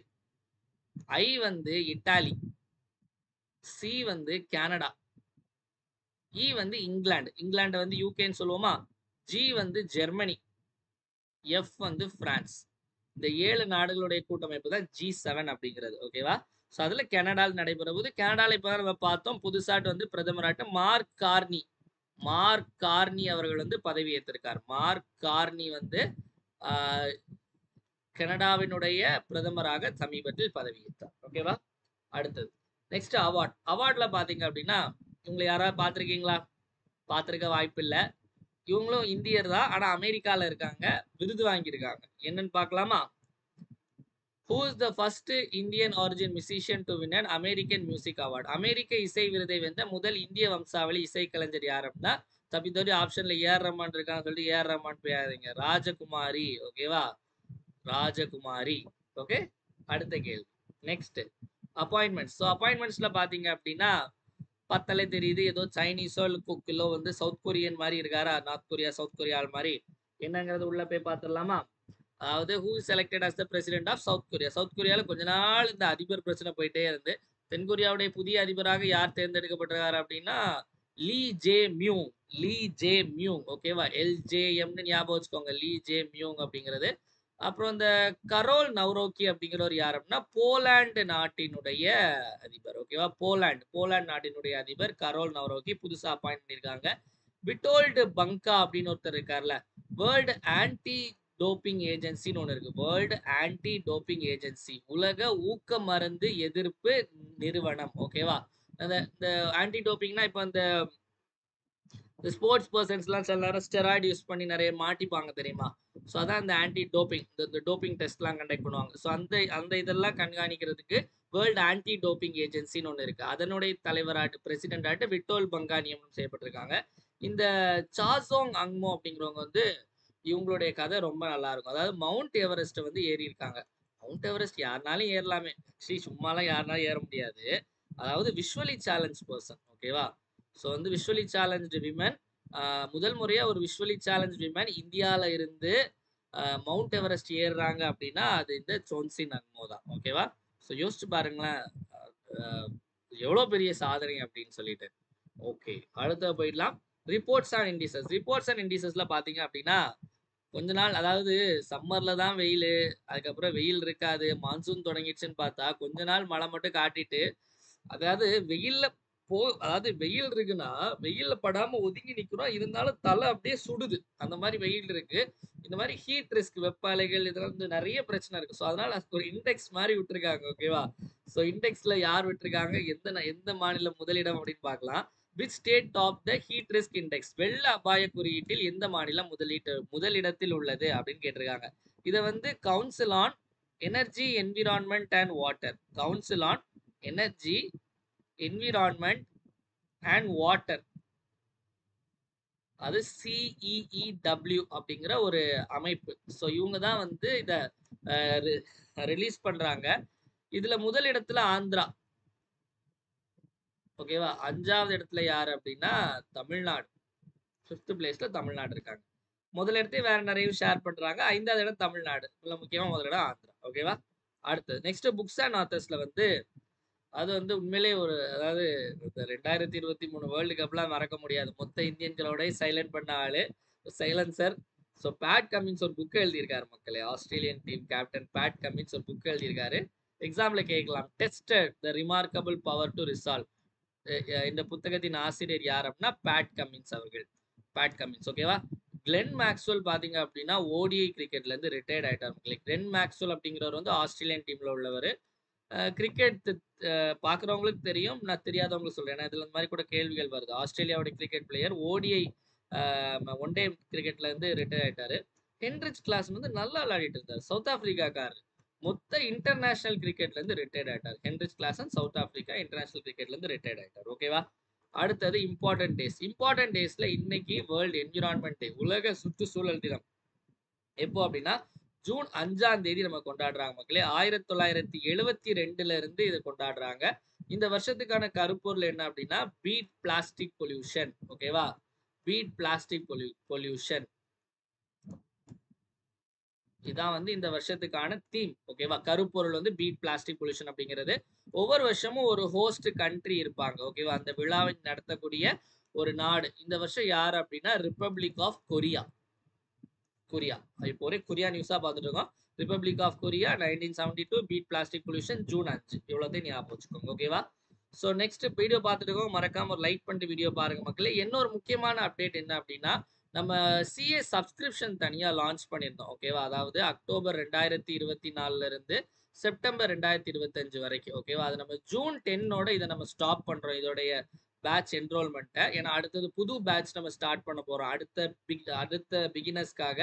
ஐ வந்து இட்டாலி, சி வந்து கனடா, இ வந்து இங்கிலாந்து. இங்கிலாந்து வந்து யூகேன்னு சொல்லுவோமா? ஜி வந்து ஜெர்மனி, எஃப் வந்து பிரான்ஸ். இந்த 7 நாடுகளுடைய கூட்டமைப்பு தான் G7 அப்படிங்கிறது. ஓகேவா? ஸோ அதுல கனடால நடைபெற போது, கனடால இப்ப நம்ம பார்த்தோம் புதுசாட்டு வந்து பிரதமராட்ட மார்க் கார்னி அவர்கள் வந்து பதவி ஏற்றிருக்கார். மார்க் கார்னி வந்து ஆ, கனடாவினுடைய பிரதமராக சமீபத்தில் பதவியேற்றார். ஓகேவா? அடுத்தது நெக்ஸ்ட் அவார்ட்ல பாத்தீங்க அப்படின்னா, இவங்களை யாராவது பார்த்திருக்கீங்களா? பார்த்திருக்க வாய்ப்பில்ல. இவங்களும் இந்தியர் தான். ஆனா அமெரிக்கால இருக்காங்க. விருது வாங்கியிருக்காங்க. என்னன்னு பார்க்கலாமா? Who is the first Indian origin musician to win an American Music Award? அமெரிக்க இசை விருதை வென்ற முதல் இந்திய வம்சாவளி இசைக்கலைஞர் யார் அப்படின்னா, தப்பித்தவறி ஆப்ஷன்ல ஏஆர் ரஹ்மான் இருக்கான்னு சொல்லிட்டு ஏஆர் ரஹ்மான் போயாதீங்க. ராஜகுமாரி. ஓகேவா? ராஜகுமாரி. ஓகே? அடுத்த கேள்வி. Next appointments. ஸோ அப்பாயின்மெண்ட்ஸ்ல பாத்தீங்க அப்படின்னா, பார்த்தாலே தெரியுது ஏதோ சைனீஸோ இல்ல குக்கிலோ வந்து சவுத் கொரியன் மாதிரி இருக்காரா? நார்த் கொரியா சவுத் கொரியா ஆள் மாதிரி. என்னங்கிறது உள்ள போய் பார்த்துடலாமா? அதாவது who selected as the president of South Korea. South கொரியால கொஞ்ச நாள் இந்த அதிபர் பிரச்சனை போயிட்டே இருந்து, தென்கொரியாவுடைய புதிய அதிபராக யார் தேர்ந்தெடுக்கப்பட்டிருக்காரு அப்படின்னா, Lee Jae Myung. Lee Jae Myung. ஓகேவா? எல்ஜேஎம்னு ஞாபகம் வச்சுக்கோங்க. லீ ஜே மியூங் அப்படிங்கிறது. அப்புறம் இந்த கரோல் நவ்ரோக்கி அப்படிங்கிறவர் யார் அப்படின்னா, போலாந்து நாட்டினுடைய அதிபர். ஓகேவா? போலாந்து நாட்டினுடைய அதிபர் கரோல் நவ்ரோக்கி புதுசா அப்பாயிண்ட் பண்ணியிருக்காங்க. விட்டோல்டு பங்கா அப்படின்னு ஒருத்தர் இருக்கார்ல, வேர்ல்டு ஆன்டி டோப்பிங் ஏஜென்சின்னு ஒன்று இருக்கு. வேர்ல்டு ஆன்டி டோப்பிங் ஏஜென்சி, உலக ஊக்க மருந்து எதிர்ப்பு நிறுவனம். ஓகேவா? இந்த ஆன்டி டோப்பிங்னா இப்போ இந்த ஸ்போர்ட்ஸ் பர்சன்ஸ்லாம் சில நேரம் ஸ்டெராய்டு யூஸ் பண்ணி நிறைய மாட்டிப்பாங்க தெரியுமா? ஸோ அதான் இந்த ஆன்டி டோப்பிங், இந்த டோப்பிங் டெஸ்ட்லாம் கண்டக்ட் பண்ணுவாங்க. ஸோ அந்த இதெல்லாம் கண்காணிக்கிறதுக்கு வேர்ல்டு ஆன்டி டோப்பிங் ஏஜென்சின்னு ஒன்று இருக்கு. அதனுடைய தலைவராட்டு பிரசிடென்ட் ஆட்டு விட்டோல் பங்கா நியமனம் செய்யப்பட்டிருக்காங்க. இந்த சாசோங் அங்மோ அப்படிங்கிறவங்க வந்து இவங்களுடைய கதை ரொம்ப நல்லா இருக்கும். அதாவது மவுண்ட் எவரெஸ்ட் வந்து ஏறி இருக்காங்க. மவுண்ட் எவரெஸ்ட் யாருனாலும் ஏறலாமே, ஸ்ரீ சும்மாலாம் யாருனாலும் ஏற முடியாது. அதாவது விஷுவலி சேலஞ்ச் பர்சன். ஓகேவா? ஸோ வந்து விஷுவலி சேலஞ்சு விமன், முதல் முறையா ஒரு விஷுவலி சேலஞ்ச் விமன் இந்தியால இருந்து மவுண்ட் எவரெஸ்ட் ஏறுறாங்க அப்படின்னா அது இந்த சோன்சின் அங்மோ தான். ஓகேவா? ஸோ யோசிச்சு பாருங்களேன், எவ்வளோ பெரிய சாதனை அப்படின்னு சொல்லிட்டு. ஓகே, அடுத்து போயிடலாம். Reports and indices. Reports and இண்டிசஸ்ல பாத்தீங்க அப்படின்னா, கொஞ்ச நாள் அதாவது சம்மர்ல தான் வெயிலு, அதுக்கப்புறம் வெயில் இருக்காது, மான்சூன் தொடங்கிடுச்சுன்னு பார்த்தா, கொஞ்ச நாள் மழை மட்டும் காட்டிட்டு, அதாவது வெயில்ல அதாவது வெயில் இருக்குன்னா, வெயில்ல படாம ஒதுங்கி நிக்கிறோம். இருந்தாலும் தலை அப்படியே சுடுது. அந்த மாரி வெயில் இருக்கு. இந்த மாரி ஹீட் ரிஸ்க் வெப்ப அலைகள் இதெல்லாம் வந்து நெறைய பிரச்சனை இருக்கு. ஸோ அதனால ஒரு இண்டெக்ஸ் மாரி விட்டுருக்காங்க. ஓகேவா? ஸோ இண்டெக்ஸ்ல யார் விட்டுருக்காங்க? எந்த மாநிலம் முதலிடம் அப்படின்னு பார்க்கலாம். Which state top the heat risk index? வெள்ள அபாய குறியீட்டில் எந்த மாநிலம் முதலிடத்தில் உள்ளது அப்படின்னு கேட்டிருக்காங்க. இத வந்து council on energy, environment and water. Council on energy, environment and water, அது CEEW அப்படிங்கிற ஒரு அமைப்பு. ஸோ இவங்க தான் வந்து இத ரிலீஸ் பண்றாங்க. இதுல முதல் இடத்துல ஆந்திரா. ஓகேவா? 5வது இடத்துல யாரு அப்படின்னா தமிழ்நாடு. 5th பிளேஸ்ல தமிழ்நாடு இருக்காங்க. முதல் இடத்தை வேற நிறைய ஷேர் பண்றாங்க. 5வது இடம் தமிழ்நாடு. இதுல முக்கியமா முதல் இடம் ஆந்திரா. ஓகேவா? அடுத்து நெக்ஸ்ட் புக்ஸ் அண்ட் ஆத்தர்ஸ்ல வந்து அது வந்து உண்மையிலேயே ஒரு அதாவது இந்த 2023 வேர்ல்டு கப்லாம் மறக்க முடியாது. மொத்த இந்தியன்களோட சைலண்ட் பண்ண ஆளு சைலன்சர். ஸோ பேட் கமின்ஸ் ஒரு புக் எழுதியிருக்காரு மக்களே. Australian team captain Pat Cummins ஒரு புக் எழுதியிருக்காரு. எக்ஸாம்ல கேட்கலாம். Tested the remarkable power to resolve. இந்த புத்தகத்தின் ஆசிரியர் யார் அப்படின்னா பேட் கமின்ஸ் அவர்கள். Pat Cummins. ஓகேவா? கிளென் மேக்ஸ்வெல் பாத்தீங்க அப்படின்னா ஓடிஐ கிரிக்கெட்ல இருந்து ரிட்டையர்ட் ஆயிட்டார். கிளென் மேக்ஸ்வெல் அப்படிங்கிறவர் வந்து ஆஸ்திரேலியன் டீம்ல உள்ளவர். கிரிக்கெட் பார்க்குறவங்களுக்கு தெரியும், நான் தெரியாதவங்களுக்கு சொல்றேன். ஏன்னா இதுல இந்த மாதிரி கூட கேள்விகள் வருது. ஆஸ்திரேலியாவோட cricket player ODI one day கிரிக்கெட்ல இருந்து ரிட்டையர் ஆயிட்டாரு. ஹென்ரிச் கிளாஸ் வந்து நல்லா விளையாடிட்டு இருந்தார். சவுத் ஆப்பிரிக்காக்காரர். மொத்த இன்டர்நேஷனல் கிரிக்கெட்ல இருந்து ரிட்டையர்ட் ஆயிட்டார். Heinrich Klaasen South Africa international கிரிக்கெட்ல இருந்து ரிட்டையர்ட் ஆயிட்டார். ஓகேவா? அடுத்தது இம்பார்ட்டன்ட் டேஸ். இம்பார்ட்டன்ட் டேஸ்ல இன்னைக்கு வேர்ல்டு என்விரான்மெண்ட் டே, உலக சுற்றுச்சூழல் தினம். எப்போ அப்படின்னா ஜூன் 5ஆம் தேதி நம்ம கொண்டாடுறாங்க மக்களே. 1972ல இருந்து இதை கொண்டாடுறாங்க. இந்த வருஷத்துக்கான கருப்பொருள் என்ன அப்படின்னா பீட் பிளாஸ்டிக் பொல்யூஷன். ஓகேவா? பீட் பிளாஸ்டிக் பொல்யூஷன் இதான் வந்து இந்த வருஷத்துக்கான தீம். ஓகேவா? கருப்பொருள் வந்து பீட் பிளாஸ்டிக் பொல்யூஷன் அப்படிங்கிறது. ஒவ்வொரு வருஷமும் ஒரு ஹோஸ்ட் கண்ட்ரி இருப்பாங்க. ஓகேவா? அந்த விழாவை நடத்தக்கூடிய ஒரு நாடு. இந்த வருஷம் யார் அப்படின்னா ரிப்பப்ளிக் ஆஃப் கொரியா. கொரியா. இப்போ ஒரே கொரியா நியூஸா பார்த்துட்டு இருக்கோம். Republic of Korea 1972 beat plastic pollution June 5. இவ்வளோத்தையும் ஞாபகம் வச்சுக்கோங்க. ஓகேவா? ஸோ நெக்ஸ்ட் வீடியோ பார்த்துட்டு இருக்கோம். மறக்காம ஒரு லைக் பண்ணிட்டு வீடியோ பாருங்க மக்களே. இன்னொரு முக்கியமான அப்டேட் என்ன அப்படின்னா நம்ம சிஏ சப்ஸ்கிரிப்ஷன் தனியா லான்ச் பண்ணியிருந்தோம். ஓகேவா? அதாவது அக்டோபர் 2024ல இருந்து செப்டம்பர் 2025 வரைக்கும். ஓகேவா? அது நம்ம ஜூன் 10ஓட இதை நம்ம ஸ்டாப் பண்றோம். இதோடைய பேட்ச் என்ரோல்மெண்ட்டை. ஏன்னா அடுத்தது புது பேட்ச் நம்ம ஸ்டார்ட் பண்ண போறோம். அடுத்த பிகினர்ஸ்க்காக.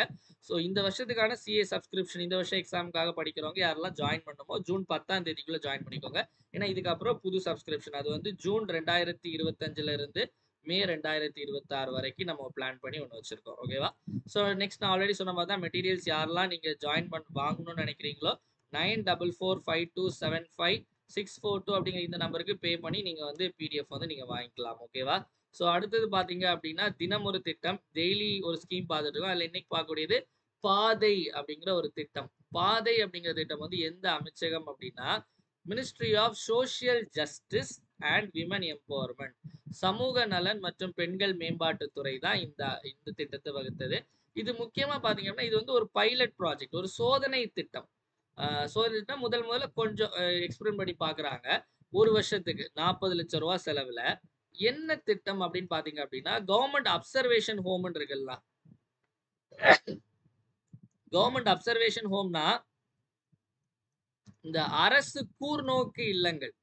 ஸோ இந்த வருஷத்துக்கான சிஏ சப்ஸ்கிரிப்ஷன் இந்த வருஷம் எக்ஸாமுக்காக படிக்கிறவங்க யாரெல்லாம் ஜாயின் பண்ணுமோ ஜூன் 10ஆம் தேதிக்குள்ள ஜாயின் பண்ணிக்கோங்க. ஏன்னா இதுக்கப்புறம் புது சப்ஸ்கிரிப்ஷன் அது வந்து ஜூன் 2025ல இருந்து மே 2026 வரைக்கும் நம்ம பிளான் பண்ணி ஒன்று வச்சிருக்கோம். ஓகேவா? ஸோ நெக்ஸ்ட் நான் ஆல்ரெடி சொன்ன மாதிரி தான் மெட்டீரியல்ஸ் யாரெல்லாம் நீங்க ஜாயின் வாங்கணும்னு நினைக்கிறீங்களோ 9445275642 அப்படிங்கிற இந்த நம்பருக்கு பே பண்ணி நீங்க வந்து பிடிஎஃப் வந்து நீங்க வாங்கிக்கலாம். ஓகேவா? ஸோ அடுத்தது பாத்தீங்க அப்படின்னா தினம் ஒரு திட்டம், டெய்லி ஒரு ஸ்கீம் பார்த்துட்டு இருக்கோம். அதில் இன்னைக்கு பார்க்கக்கூடியது பாதை அப்படிங்கிற ஒரு திட்டம். பாதை அப்படிங்கிற திட்டம் வந்து எந்த அமைச்சகம் அப்படின்னா Ministry of Social Justice and Women Empowerment, சமூக நலன் மற்றும் பெண்கள் மேம்பாட்டுத்துறை தான் இந்த திட்டத்தை வகுத்தது. இது முக்கியமா பாத்தீங்கன்னா இது வந்து ஒரு பைலட் ப்ராஜெக்ட், ஒரு சோதனை திட்டம். சோதனை முதல்ல கொஞ்சம் எக்ஸ்பிளைன் பண்ணி பாக்குறாங்க. ஒரு வருஷத்துக்கு 40 லட்சம் ரூபாய் செலவுல என்ன திட்டம் அப்படின்னு பாத்தீங்க அப்படின்னா கவர்மெண்ட் அப்சர்வேஷன் ஹோம் இருக்குல்ல. கவர்மெண்ட் அப்சர்வேஷன் ஹோம்னா இந்த அரசு கூர்நோக்கு இல்லங்கள்.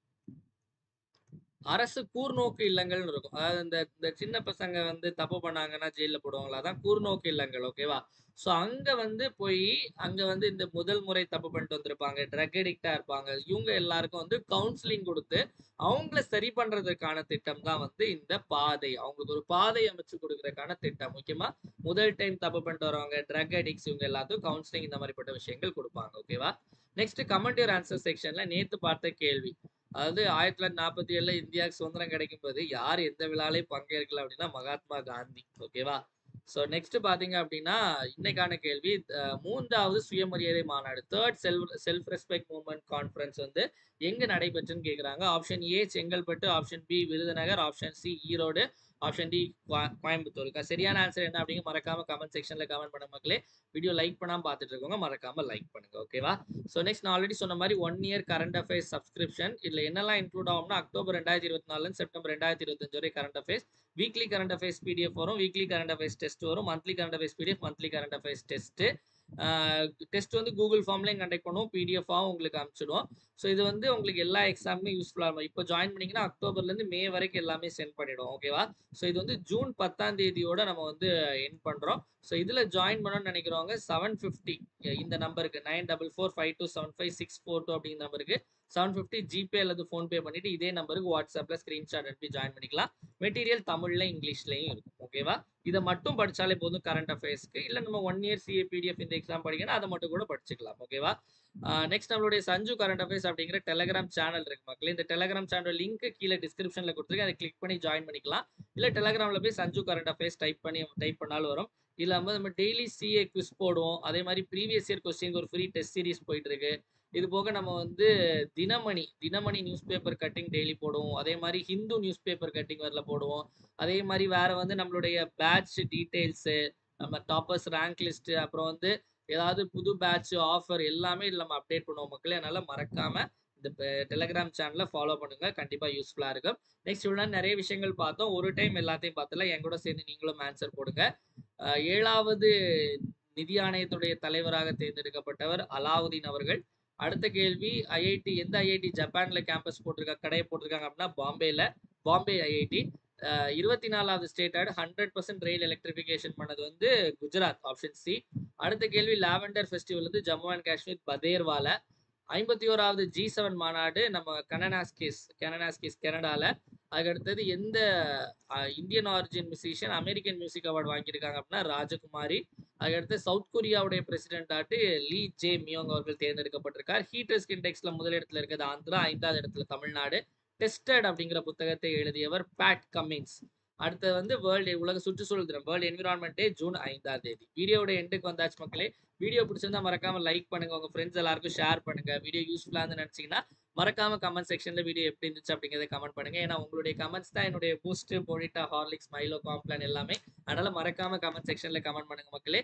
அரசு கூர்நோக்கு இல்லங்கள்னு இருக்கும். அதாவது இந்த சின்ன பசங்க வந்து தப்பு பண்ணாங்கன்னா ஜெயில போடுவாங்களா, அதான் கூர்நோக்கு இல்லங்கள். ஓகேவா? ஸோ அங்க வந்து போய் அங்க வந்து இந்த முதல் முறை தப்பு பண்ணிட்டு வந்திருப்பாங்க, ட்ரக் அடிக்டா இருப்பாங்க, இவங்க எல்லாருக்கும் வந்து கவுன்சிலிங் கொடுத்து அவங்கள சரி பண்றதுக்கான திட்டம் தான் வந்து இந்த பாதை. அவங்களுக்கு ஒரு பாதை அமைச்சு கொடுக்கறதுக்கான திட்டம். முக்கியமா முதல் டைம் தப்பு பண்ணிட்டு வரவங்க, ட்ரக் அடிக்ட்ஸ், இவங்க எல்லாத்துக்கும் கவுன்சிலிங் இந்த மாதிரிப்பட்ட விஷயங்கள் கொடுப்பாங்க. ஓகேவா? நெக்ஸ்ட் கமெண்ட் யுவர் ஆன்சர் செக்ஷன்ல நேத்து பார்த்த கேள்வி. அதாவது 1947 இந்தியாவுக்கு சுதந்திரம் கிடைக்கும் போது யார் எந்த விழாலையும் பங்கேற்கல அப்படின்னா மகாத்மா காந்தி. ஓகேவா? ஸோ நெக்ஸ்ட் பார்த்தீங்க அப்படின்னா, இன்னைக்கான கேள்வி 3வது சுயமரியாதை மாநாடு, 3 செல்ஃப் ரெஸ்பெக்ட் மூவ்மென்ட் கான்ஃபரன்ஸ் வந்து எங்க நடைபெற்றுன்னு கேட்குறாங்க. Option A Chengalpattu, option B Virudhunagar, option C Erode, option D Coimbatore. சரியான ஆன்சர் என்ன அப்படிங்க மறக்காம கமெண்ட் செக்ஷன்ல கமெண்ட் பண்ணுங்க மக்களே. வீடியோ லைக் பண்ணாம பார்த்துட்டு இருக்கவங்க மறக்காம லைக் பண்ணுங்க. ஓகேவா? ஸோ நெக்ஸ்ட் நான் ஆல்ரெடி சொன்ன மாதிரி 1 இயர் கரண்ட் அஃபேர்ஸ் சப்ஸ்கிரிப்ஷன். இதுல என்னெல்லாம் இன்க்ளூட் ஆகும்னா அக்டோபர் 2024 செப்டம்பர் 2025 வரை current affairs, weekly current affairs PDF வரும், வீக்லி கரண்ட் அஃபேர்ஸ் டெஸ்ட் வரும், monthly current affairs PDF, monthly current affairs test. Test வந்து கூகுள் ஃபார்ம்லையும் கண்டக்ட் பண்ணுவோம், பிடிஎஃபாகவும் உங்களுக்கு அனுப்பிச்சிடுவோம். ஸோ இது வந்து உங்களுக்கு எல்லா எக்ஸாமுமே யூஸ்ஃபுல்லாக இருக்கும். இப்போ ஜாயின் பண்ணிங்கன்னா அக்டோபர்லேருந்து மே வரைக்கும் எல்லாமே சென்ட் பண்ணிவிடும். ஓகேவா? ஸோ இது வந்து ஜூன் 10ஆம் தேதியோட நம்ம வந்து என் பண்ணுறோம். ஸோ இதில் ஜாயின் பண்ணணும்னு நினைக்கிறவங்க 750 இந்த நம்பருக்கு 9445275642 அப்படிங்கிற நம்பருக்கு 750 ஜிபே அல்லது ஃபோன்பே பண்ணிட்டு இதே நம்பருக்கு வாட்ஸ்அப்பில் ஸ்க்ரீன்ஷாட் அனுப்பி ஜாயின் பண்ணிக்கலாம். மெட்டீரியல் தமிழ்ல இங்கிலீஷ்லையும் இருக்கும். ஓகேவா? இதை மட்டும் படிச்சாலே போதும் கரண்ட் அஃபேர்ஸ்க்கு. இல்லை நம்ம 1 இயர் சிஏ பிடிஎஃப் இந்த எக்ஸாம் படிக்கணும், அதை மட்டும் கூட படிச்சுக்கலாம். ஓகேவா? நெக்ஸ்ட் நம்மளுடைய சஞ்சு கரண்ட் அஃபேர்ஸ் அப்படிங்கிற டெலகிராம் சேனல் இருக்கு மக்களே. இந்த டெலகிராம் சேனல் லிங்க் கீழே டிஸ்கிரிப்ஷன்ல கொடுத்துருக்கேன், அதை கிளிக் பண்ணி ஜாயின் பண்ணிக்கலாம். இல்லை டெலகிராமில் போய் சஞ்சு கரண்ட் அஃபேர்ஸ் டைப் பண்ணாலும் வரும். இல்லாமல் நம்ம டெய்லி சிஏ குவிஸ் போடுவோம். அதே மாதிரி ப்ரீவியஸ் இயர் கொஸ்டின் ஒரு ஃப்ரீ டெஸ்ட் சீரிஸ் போயிட்டு இருக்கு. இது போக நம்ம வந்து Dinamani news paper cutting daily போடுவோம். அதே மாதிரி ஹிந்து நியூஸ் பேப்பர் கட்டிங் வரல போடுவோம். அதே மாதிரி வேற வந்து நம்மளுடைய பேட்ச் டீடைல்ஸு, நம்ம டாப்பர்ஸ் ரேங்க் லிஸ்ட், அப்புறம் வந்து ஏதாவது புது பேட்ச் ஆஃபர் எல்லாமே இதில் நம்ம அப்டேட் பண்ணுவோம் மக்களே. அதனால மறக்காம இந்த டெலகிராம் சேனலை ஃபாலோ பண்ணுங்க, கண்டிப்பா யூஸ்ஃபுல்லா இருக்கும். நெக்ஸ்ட் இவ்வளோ நிறைய விஷயங்கள் பார்த்தோம். ஒரு டைம் எல்லாத்தையும் பார்த்தல, என் கூட சேர்ந்து நீங்களும் ஆன்சர் போடுங்க. 7வது நிதி ஆணையத்துடைய தலைவராக தேர்ந்தெடுக்கப்பட்டவர் அலாவுதீன் அவர்கள். அடுத்த கேள்வி, ஐஐடி எந்த ஐஐடி ஜப்பான்ல கேம்பஸ் கடையை போட்டிருக்காங்க அப்படின்னா பாம்பே ஐஐடி. 24வது ஸ்டேட் 100% ரயில் எலக்ட்ரிஃபிகேஷன் பண்ணது வந்து குஜராத், ஆப்ஷன் சி. அடுத்த கேள்வி, லாவெண்டர் ஃபெஸ்டிவல் வந்து ஜம்மு அண்ட் காஷ்மீர் பதேர்வால. 51வது G7 மாநாடு நம்ம கனடாஸ்கிஸ் கனடால. அதுக்கடுத்தது எந்த Indian origin musician American music award வாங்கியிருக்காங்க அப்படின்னா ராஜகுமாரி. அதுக்கடுத்து சவுத் கொரியாவுடைய பிரசிடென்ட் லீ ஜே மியோங் அவர்கள் தேர்ந்தெடுக்கப்பட்டிருக்கார். ஹீட் ரிஸ்க் இண்டெக்ஸ்ல முதலிடத்துல இருக்கிறது ஆந்திரா, 5வது இடத்துல தமிழ்நாடு. டெஸ்டட் அப்படிங்கிற புத்தகத்தை எழுதியவர் பேட் கமின்ஸ். அடுத்து வந்து உலக சுற்றுச்சூழல் தினம், வேர்ல்டு என்விரான்மெண்ட் டே, ஜூன் 5ஆம் தேதி. வீடியோட எண்டுக்கு வந்தாச்சு மக்களே. வீடியோ பிடிச்சிருந்தா மறக்காம லைக் பண்ணுங்க, உங்க ஃப்ரெண்ட்ஸ் எல்லாருக்கும் ஷேர் பண்ணுங்க. வீடியோ யூஸ்ஃபுல்லா இருந்து நினைச்சீங்கன்னா மறக்காம கமெண்ட் செக்ஷன்ல வீடியோ எப்படி இருந்துச்சு அப்படிங்கிறத கமெண்ட் பண்ணுங்க. ஏன்னா உங்களுடைய கமெண்ட்ஸ் தான் என்னுடைய பூஸ்ட், போனிட்டா, ஹார்லிக்ஸ், மைலோ, காம்ப்ளான் எல்லாமே. அதனால மறக்காம கமெண்ட் செக்ஷன்ல கமெண்ட் பண்ணுங்க மக்களே.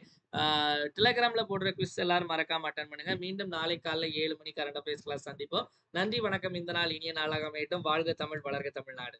டெலகிராம்ல போடுற குவிஸ் எல்லாரும் மறக்காம அட்டன் பண்ணுங்க. மீண்டும் நாளை காலைல 7 மணி கரண்ட் அஃபேர்ஸ் கிளாஸ் சந்திப்போம். நன்றி, வணக்கம். இந்த நாள் இனிய நாளாக அமையட்டும். வாழ்க தமிழ், வளர்க தமிழ்நாடு.